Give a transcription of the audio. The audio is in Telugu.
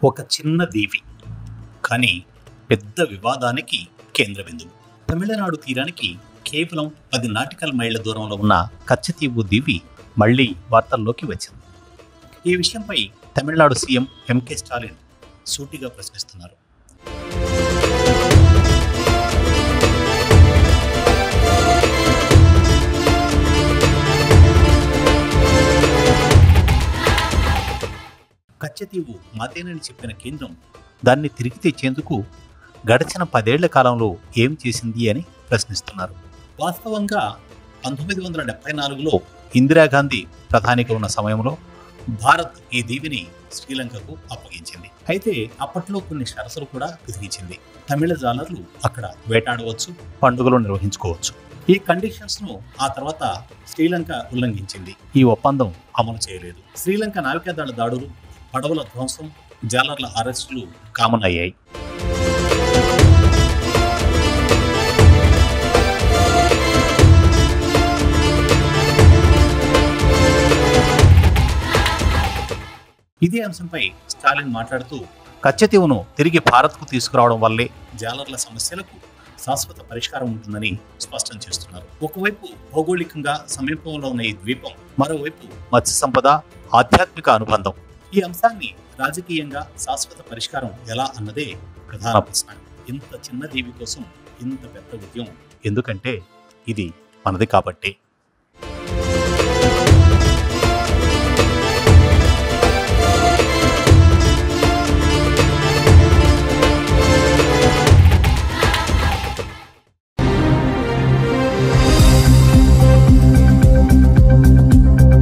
ఒక చిన్న దీవి కానీ పెద్ద వివాదానికి కేంద్ర బిందువు. తమిళనాడు తీరానికి కేవలం 10 నాటికల్ మైళ్ల దూరంలో ఉన్న కచ్చతీవు దీవి మళ్లీ వార్తల్లోకి వచ్చింది. ఈ విషయంపై తమిళనాడు సీఎం ఎంకే స్టాలిన్ సూటిగా ప్రశ్నిస్తున్నారు. కచ్చతీవు మాదేనని చెప్పిన కేంద్రం దాన్ని తిరిగి తెచ్చేందుకు గడిచిన 10 ఏళ్ల కాలంలో ఏం చేసింది అని ప్రశ్నిస్తున్నారు. వాస్తవంగా 1974లో ఇందిరాగాంధీ ప్రధానిగా ఉన్న సమయంలో భారత్ ఈ దీవిని శ్రీలంకకు అప్పగించింది. అయితే అప్పట్లో కొన్ని షరతులు కూడా విధించింది. తమిళ జాలర్లు అక్కడ వేటాడవచ్చు, పండుగలు నిర్వహించుకోవచ్చు. ఈ కండిషన్స్ ను ఆ తర్వాత శ్రీలంక ఉల్లంఘించింది. ఈ ఒప్పందం అమలు చేయలేదు. శ్రీలంక నావికాదళ దాడులు, పడవల ధ్వంసం, జాలర్ల అరెస్టులు కామన్ అయ్యాయి. ఇదే అంశంపై స్టాలిన్ మాట్లాడుతూ కచ్చతీవును తిరిగి భారత్కు తీసుకురావడం వల్లే జాలర్ల సమస్యలకు శాశ్వత పరిష్కారం ఉంటుందని స్పష్టం చేస్తున్నారు. ఒకవైపు భౌగోళికంగా సమీపంలో ఉన్న ఈ ద్వీపం, మరోవైపు మత్స్య సంపద, ఆధ్యాత్మిక అనుబంధం. ఈ అంశాన్ని రాజకీయంగా శాశ్వత పరిష్కారం ఎలా అన్నదే ప్రధాన ప్రశ్న. ఇంత చిన్న దీవి కోసం ఇంత పెద్ద ఉద్యమం ఎందుకంటే ఇది మనది కాబట్టి.